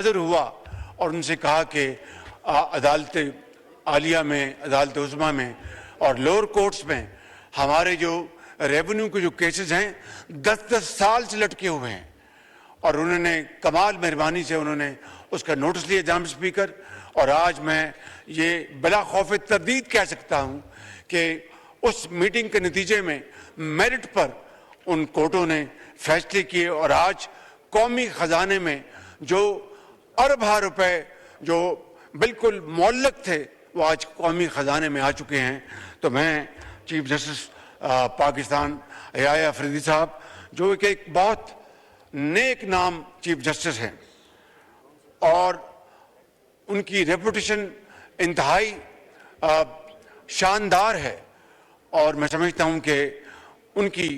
हाजिर हुआ और उनसे कहा कि अदालत आलिया में, अदालत उज़्मा में और लोअर कोर्ट्स में हमारे जो रेवेन्यू के जो केसेस हैं 10-10 साल से लटके हुए हैं। और उन्होंने कमाल मेहरबानी से उन्होंने उसका नोटिस लिया जनाब स्पीकर। और आज मैं ये बिला खौफ तरदीद कह सकता हूँ कि उस मीटिंग के नतीजे में मेरिट पर उन कोर्टों ने फैसले किए और आज कौमी ख़जाने में जो अरब रुपए जो बिल्कुल मुअल्लक थे वो आज कौमी ख़जाने में आ चुके हैं। तो मैं चीफ जस्टिस पाकिस्तान याया अफरीदी साहब जो कि एक बहुत नेक नाम चीफ जस्टिस हैं और उनकी रेपुटेशन इंतहाई शानदार है और मैं समझता हूं कि उनकी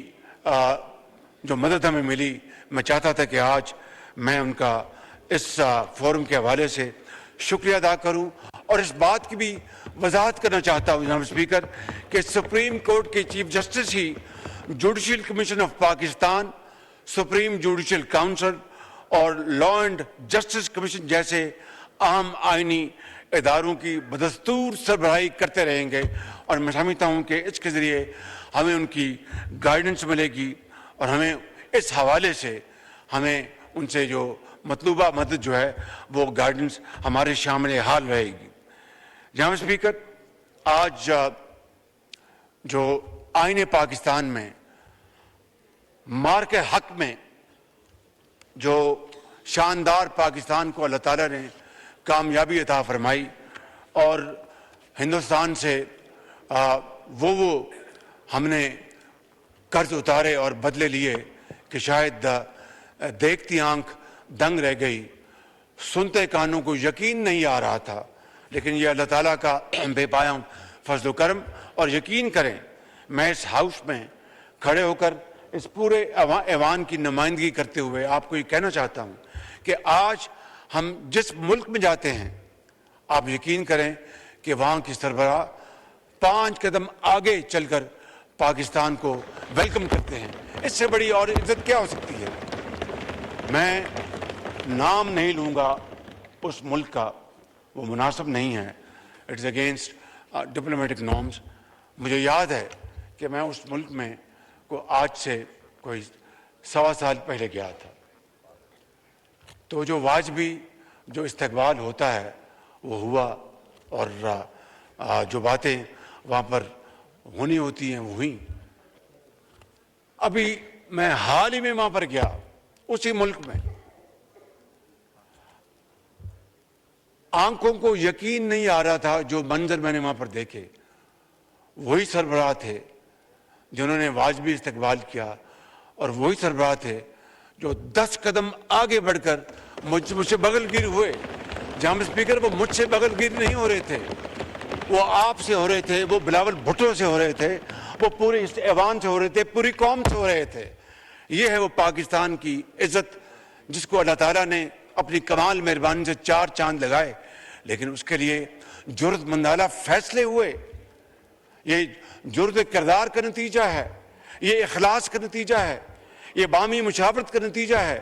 जो मदद हमें मिली, मैं चाहता था कि आज मैं उनका इस फोरम के हवाले से शुक्रिया अदा करूं और इस बात की भी वजाहत करना चाहता हूं जनाब स्पीकर कि सुप्रीम कोर्ट के chief justice he judicial commission of Pakistan, supreme judicial council और लॉ एंड जस्टिस कमीशन जैसे अहम आइनी इदारों की बदस्तूर सरबराही करते रहेंगे। और मैं समझता हूँ कि इसके ज़रिए हमें उनकी गाइडेंस मिलेगी और हमें इस हवाले से हमें उनसे जो मतलूबा मदद जो है वो गाइडेंस हमारे शामिल हाल रहेगी। जनाब स्पीकर, आज जो आईने पाकिस्तान में मार के हक में जो शानदार पाकिस्तान को अल्लाह ताला ने कामयाबी अता फरमाई और हिंदुस्तान से वो हमने कर्ज उतारे और बदले लिए कि शायद देखती आंख दंग रह गई, सुनते कानों को यकीन नहीं आ रहा था। लेकिन ये अल्लाह ताला का बेपाया फजल करम और यकीन करें, मैं इस हाउस में खड़े होकर इस पूरे ऐवान की नुमाइंदगी करते हुए आपको ये कहना चाहता हूँ कि आज हम जिस मुल्क में जाते हैं आप यकीन करें कि वहाँ की सरबराह 5 कदम आगे चलकर पाकिस्तान को वेलकम करते हैं। इससे बड़ी और इज्जत क्या हो सकती है। मैं नाम नहीं लूँगा उस मुल्क का, वो मुनासिब नहीं है, इट्स अगेंस्ट डिप्लोमेटिक नॉर्म्स। मुझे याद है कि मैं उस मुल्क में को आज से कोई 1.25 साल पहले गया था, तो जो वाजबी जो इस्तकबाल होता है वो हुआ और जो बातें वहाँ पर होनी होती हैं वो हुई। अभी मैं हाल ही में वहाँ पर गया, उसी मुल्क में आंखों को यकीन नहीं आ रहा था जो मंजर मैंने वहाँ पर देखे। वही सरबराह थे जिन्होंने वाजबी इस्तकबाल किया और वही सरबराह थे जो 10 कदम आगे बढ़कर मुझसे बगलगिर हुए। जनाब स्पीकर, वो मुझसे बगलगिर नहीं हो रहे थे, वो आपसे हो रहे थे, वो बिलावल भुट्टो से हो रहे थे, वो पूरे इस ऐवान से हो रहे थे, पूरी कौम से हो रहे थे। ये है वो पाकिस्तान की इज्जत जिसको अल्लाह ताला ने अपनी कमाल मेहरबानी से 4 चांद लगाए। लेकिन उसके लिए जुर्रतमंदाना फैसले हुए। ये जुर्रत किरदार का नतीजा है, ये इखलास का नतीजा है, ये बामी मुशावरत का नतीजा है,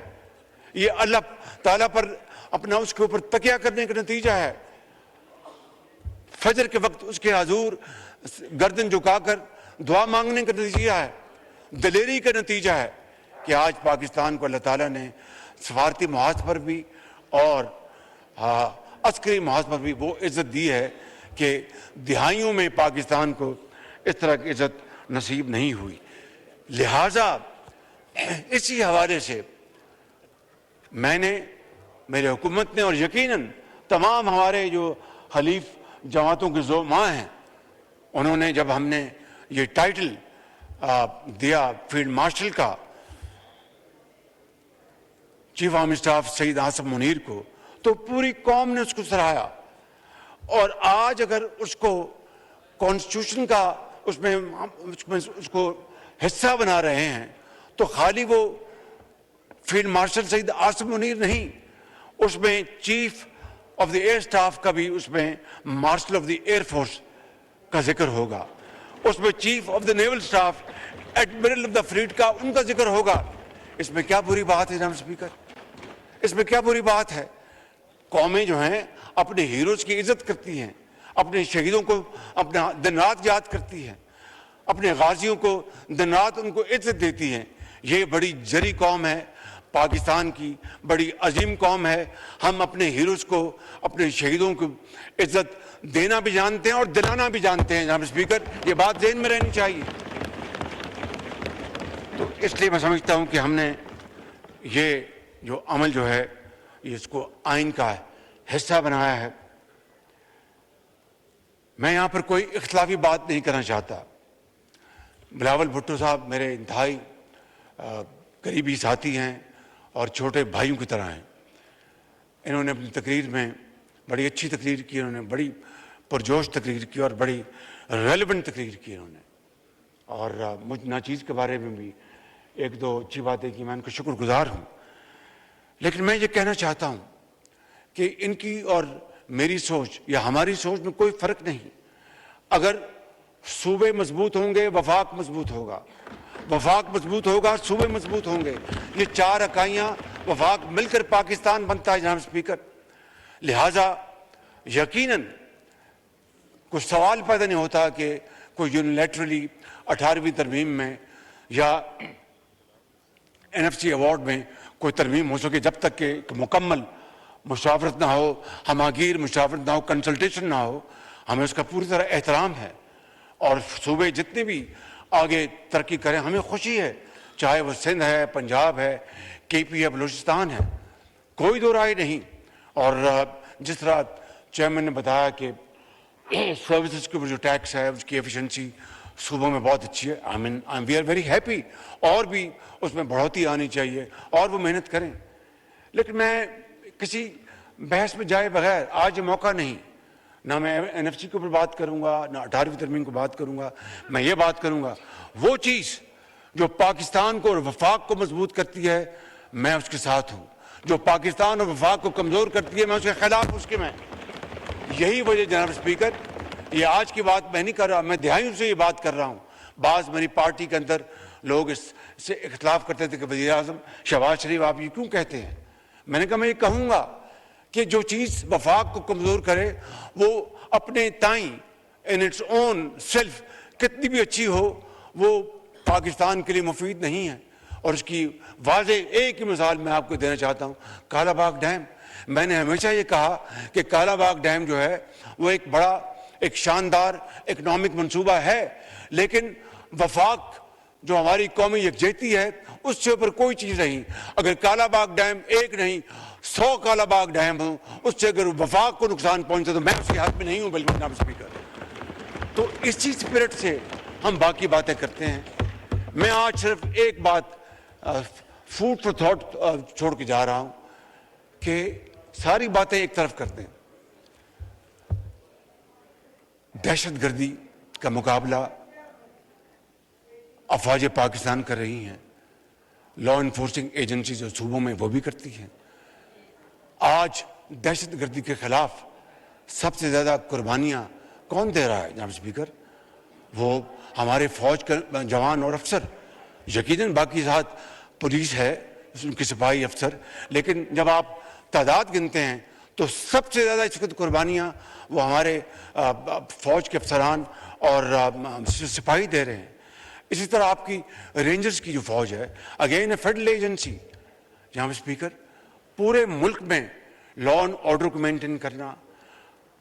ये अल्लाह ताला पर अपना उसके ऊपर तकिया करने का नतीजा है। फजर के वक्त उसके हुजूर गर्दन झुकाकर दुआ मांगने का नतीजा है, दलेरी का नतीजा है कि आज पाकिस्तान को अल्लाह ताला ने सफारती महाज पर भी और अस्करी महाज पर भी वो इज्जत दी है कि दिहाइयों में पाकिस्तान को इस तरह की इज्जत नसीब नहीं हुई। लिहाजा इसी हवाले से मैंने, मेरे हुकूमत ने और यकीनन तमाम हमारे जो हलीफ जमातों के ज़ोमा हैं, उन्होंने जब हमने ये टाइटल दिया फील्ड मार्शल का chief army staff Saeed Asim Munir को, तो पूरी कौम ने उसको सराहा। और आज अगर उसको कॉन्स्टिट्यूशन का उसमें उसको हिस्सा बना रहे हैं तो खाली वो फील्ड मार्शल सईद आसिम मुनीर नहीं, उसमें chief of the air staff का भी, उसमें marshal of the air force का जिक्र होगा, उसमें chief of the naval staff admiral of the fleet का उनका जिक्र होगा। इसमें क्या बुरी बात है जनाब स्पीकर, इसमें क्या बुरी बात है। قومیں جو ہیں اپنے ہیروز کی عزت کرتی ہیں، اپنے شہیدوں کو اپنا دن رات یاد کرتی ہیں، اپنے غازیوں کو دن رات ان کو عزت دیتی ہیں۔ یہ بڑی جری قوم ہے، پاکستان کی بڑی عظیم قوم ہے۔ ہم اپنے ہیروز کو، اپنے شہیدوں کو عزت دینا بھی جانتے ہیں اور دلانا بھی جانتے ہیں۔ جناب اسپیکر، یہ بات ذہن میں رہنی چاہیے۔ تو اس لیے میں سمجھتا ہوں کہ ہم نے یہ جو عمل جو ہے اس کو آئین کا حصہ بنایا ہے۔ میں یہاں پر کوئی اختلافی بات نہیں کرنا چاہتا۔ بلاول بھٹو صاحب میرے انتہائی قریبی ساتھی ہیں اور چھوٹے بھائیوں کی طرح ہیں۔ انہوں نے اپنی تقریر میں بڑی اچھی تقریر کی، انہوں نے بڑی پرجوش تقریر کی اور بڑی ریلیونٹ تقریر کی انہوں نے، اور مجھ ناچیز کے بارے میں بھی ایک دو اچھی باتیں کی، میں ان کا شکر گزار ہوں۔ لیکن میں یہ کہنا چاہتا ہوں کہ ان کی اور میری سوچ یا ہماری سوچ میں کوئی فرق نہیں۔ اگر صوبے مضبوط ہوں گے وفاق مضبوط ہوگا، وفاق مضبوط ہوگا صوبے مضبوط ہوں گے۔ یہ چار اکائیاں وفاق مل کر پاکستان بنتا ہے جناب اسپیکر۔ لہٰذا یقیناً کوئی سوال پیدا نہیں ہوتا کہ کوئی یونیلیٹرلی 18ویں ترمیم میں یا NFC ایوارڈ میں کوئی ترمیم ہو سکے، جب تک کہ مکمل مشاورت نہ ہو، ہماگیر مشاورت نہ ہو، کنسلٹیشن نہ ہو۔ ہمیں اس کا پوری طرح احترام ہے، اور صوبے جتنے بھی آگے ترقی کریں ہمیں خوشی ہے، چاہے وہ سندھ ہے، پنجاب ہے، KP ہے، بلوچستان ہے، کوئی دو رائے نہیں۔ اور جس طرح چیئرمین نے بتایا کہ سروسز کے اوپر جو ٹیکس ہے اس کی ایفیشنسی صوبوں میں بہت اچھی ہے، وی آر ویری ہیپی، اور بھی اس میں بڑھوتی آنی چاہیے اور وہ محنت کریں۔ لیکن میں کسی بحث میں جائے بغیر آج یہ موقع نہیں، نہ میں NFC کے اوپر بات کروں گا، نہ 18ویں ترمیم کو بات کروں گا۔ میں یہ بات کروں گا وہ چیز جو پاکستان کو اور وفاق کو مضبوط کرتی ہے، میں اس کے ساتھ ہوں۔ جو پاکستان اور وفاق کو کمزور کرتی ہے، میں اس کے خلاف اس کے میں۔ یہی وجہ جناب اسپیکر، یہ آج کی بات میں نہیں کر رہا، میں دہائیوں سے یہ بات کر رہا ہوں۔ بعض میری پارٹی کے اندر لوگ اس سے اختلاف کرتے تھے کہ وزیر اعظم شہباز شریف آپ یہ کیوں کہتے ہیں؟ میں نے کہا میں یہ کہوں گا کہ جو چیز وفاق کو کمزور کرے وہ اپنے تائیں ان اٹس اون سیلف کتنی بھی اچھی ہو، وہ پاکستان کے لیے مفید نہیں ہے۔ اور اس کی واضح ایک ہی مثال میں آپ کو دینا چاہتا ہوں، کالا باغ ڈیم۔ میں نے ہمیشہ یہ کہا کہ کالا باغ ڈیم جو ہے وہ ایک بڑا، ایک شاندار اکنامک منصوبہ ہے، لیکن وفاق جو ہماری قومی یکجہتی ہے اس سے اوپر کوئی چیز نہیں۔ اگر کالا باغ ڈیم ایک نہیں 100 کالا باغ ڈیم ہوں، اس سے اگر وفاق کو نقصان پہنچے تو میں اس کے حق میں نہیں ہوں۔ بالکل جناب اسپیکر، تو اسی اسپرٹ سے ہم باقی باتیں کرتے ہیں۔ میں آج صرف ایک بات فوڈ فار تھاٹ چھوڑ کے جا رہا ہوں کہ ساری باتیں ایک طرف کرتے ہیں۔ دہشت گردی کا مقابلہ افواج پاکستان کر رہی ہیں، لا انفورسنگ ایجنسی جو صوبوں میں وہ بھی کرتی ہیں۔ آج دہشت گردی کے خلاف سب سے زیادہ قربانیاں کون دے رہا ہے جناب اسپیکر؟ وہ ہمارے فوج کے جوان اور افسر، یقیناً باقی ساتھ پولیس ہے، ان کے سپاہی افسر، لیکن جب آپ تعداد گنتے ہیں تو سب سے زیادہ اس وقت قربانیاں وہ ہمارے فوج کے افسران اور سپاہی دے رہے ہیں۔ اسی طرح آپ کی رینجرز کی جو فوج ہے، اگین اے فیڈرل ایجنسی جناب اسپیکر، پورے ملک میں لا اینڈ آرڈر کو مینٹین کرنا،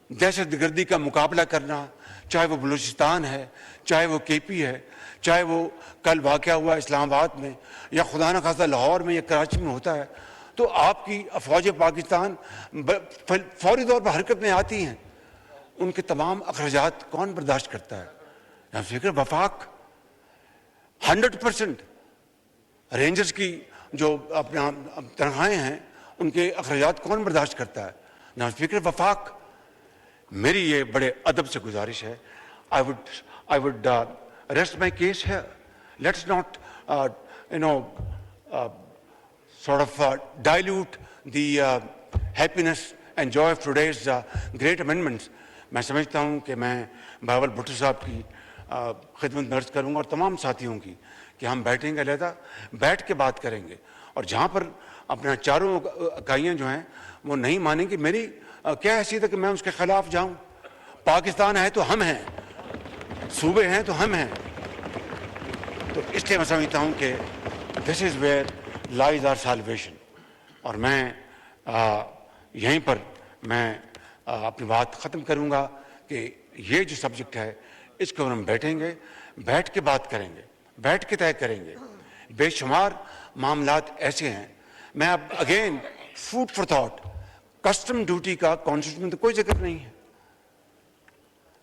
دہشت گردی کا مقابلہ کرنا، چاہے وہ بلوچستان ہے، چاہے وہ KP ہے، چاہے وہ کل واقعہ ہوا اسلام آباد میں، یا خدا نخواستہ لاہور میں یا کراچی میں ہوتا ہے، تو آپ کی افواج پاکستان فوری طور پر حرکت میں آتی ہیں۔ ان کے تمام اخراجات کون برداشت کرتا ہے؟ جناب اسپیکر، وفاق 100%۔ رینجرز کی جو اپنا تنخواہیں ہیں ان کے اخراجات کون برداشت کرتا ہے؟ جناب اسپیکر، وفاق۔ میری یہ بڑے ادب سے گزارش ہے، I would rest my case here. Let's not sort of dilute the happiness and joy of today's great amendments. میں سمجھتا ہوں کہ میں بلاول بھٹو صاحب کی خدمت عرض کروں گا اور تمام ساتھیوں کی کہ ہم بیٹھیں گے، علیحدہ بیٹھ کے بات کریں گے، اور جہاں پر अपना चारों इकाइयाँ जो हैं वो नहीं मानेंगी। मेरी क्या हैसियत है कि मैं उसके खिलाफ जाऊं? पाकिस्तान है तो हम हैं, सूबे हैं तो हम हैं। तो इसलिए मैं समझता हूं कि this is where lies our salvation. और मैं यहीं पर मैं अपनी बात ख़त्म करूंगा कि ये जो सब्जेक्ट है इसको हम बैठेंगे, बैठ के बात करेंगे, बैठ के तय करेंगे। बेशुमार मामलात ऐसे हैं। मैं अब again food for thought, custom duty का कॉन्स्टिट्यूशन में तो कोई जिक्र नहीं है,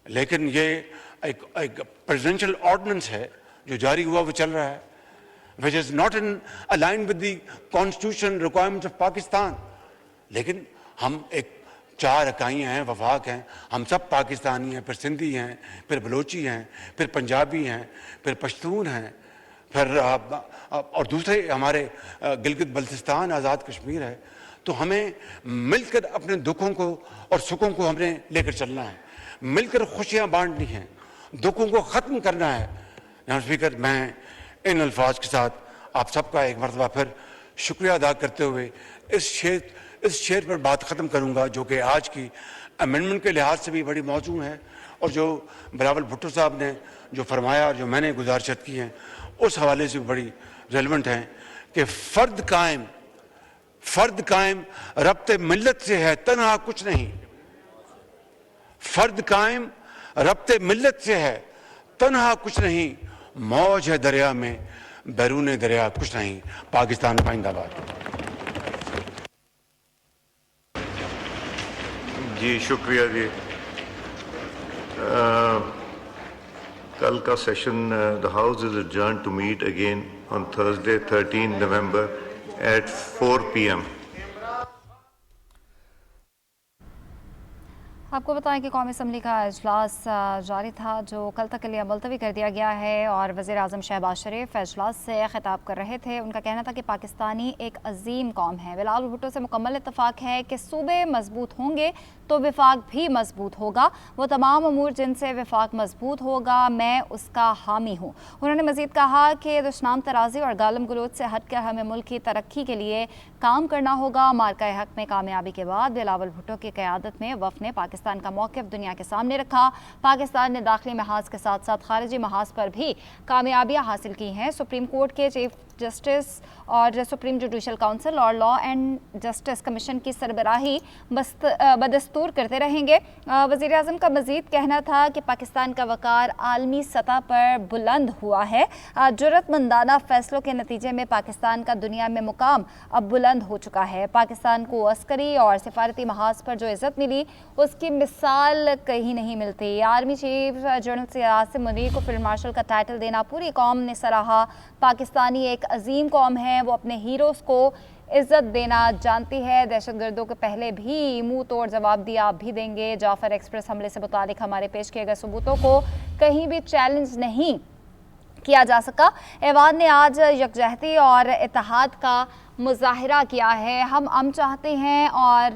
लेकिन ये एक प्रेसिडेंशियल ऑर्डिनेंस है जो जारी हुआ वो चल रहा है, which is not in align with the constitution requirements of Pakistan. लेकिन हम एक 4 इकाइयाँ हैं, वफाक हैं, हम सब पाकिस्तानी हैं, फिर सिंधी हैं, फिर बलोची हैं, फिर पंजाबी हैं, फिर पश्तून हैं, फिर और दूसरे हमारे गिलगित बल्तिस्तान, आज़ाद कश्मीर है। तो हमें मिलकर अपने दुखों को और सुखों को हमने लेकर चलना है, मिलकर खुशियाँ बांटनी हैं, दुखों को ख़त्म करना है। जनाब स्पीकर, मैं इन अल्फाज के साथ आप सबका एक मरतबा फिर शुक्रिया अदा करते हुए इस शेर पर बात ख़त्म करूँगा, जो कि आज की अमेंडमेंट के लिहाज से भी बड़ी मौजूद है, और जो बिलावल भुट्टो साहब ने जो फरमाया और जो मैंने गुजारिशत की हैं उस हवाले से बड़ी रेलिवेंट हैं कि फ़र्द कायम रब्ते मिल्लत से है, तन्हा कुछ नहीं। फ़र्द कायम रब्ते मिल्लत से है, तन्हा कुछ नहीं। मौज है दरिया में, बैरून दरिया कुछ नहीं। पाकिस्तान जिंदाबाद। जी शुक्रिया जी। कल का session the house is adjourned to meet again on Thursday 13 November at 4 PM. आपको बताएं कि कौमी असम्बली का इजलास जारी था जो कल तक के लिए मुलतवी कर दिया गया है, और वज़ीर आज़म शहबाज शरीफ इजलास से खिताब कर रहे थे। उनका कहना था कि पाकिस्तानी एक अजीम कौम है। बिलावल भुट्टो से मुकम्मल इत्तफाक है कि सूबे मजबूत होंगे तो विफाक भी मजबूत होगा। वो तमाम अमूर जिनसे विफाक मजबूत होगा, मैं उसका हामी हूँ। उन्होंने मज़ीद कहा कि दुश्मन तराजी और गालम गलोच से हट कर हमें मुल्क की तरक्की के लिए काम करना होगा। मार्का हक में कामयाबी के बाद बिलावल भुट्टो की क़यादत में वफ़द ने पाकिस्तान का मौक़िफ़ दुनिया के सामने रखा। पाकिस्तान ने दाखिली महाज के साथ साथ खारिजी महाज पर भी कामयाबियाँ हासिल की हैं। सुप्रीम कोर्ट के चीफ जस्टिस और सुप्रीम जुडिशल काउंसिल और लॉ एंड जस्टिस कमीशन की सरबराही बदस्तूर करते रहेंगे। वज़ीर आज़म का मज़ीद कहना था कि पाकिस्तान का वक़ार आलमी सतह पर बुलंद हुआ है। जुर्रतमंदाना फ़ैसलों के नतीजे में पाकिस्तान का दुनिया में मुकाम अब बुलंद हो चुका है। पाकिस्तान को अस्करी और सिफारती महाज पर जो इज़्ज़त मिली उसकी मिसाल कहीं नहीं मिलती। Army chief general Asim Munir को फील्ड मार्शल का टाइटल देना पूरी कौम ने सराहा। पाकिस्तानी एक अजीम कौम है, वो अपने हीरोज़ को इज़्ज़त देना जानती है। दहशतगर्दों के पहले भी मुंह तोड़ जवाब दिया, आप भी देंगे। जाफर एक्सप्रेस हमले से मुतालिक हमारे पेश किए गए सबूतों को कहीं भी चैलेंज नहीं किया जा सका। ऐवान ने आज यकजहती और इत्तेहाद का मुजाहिरा किया है। हम चाहते हैं और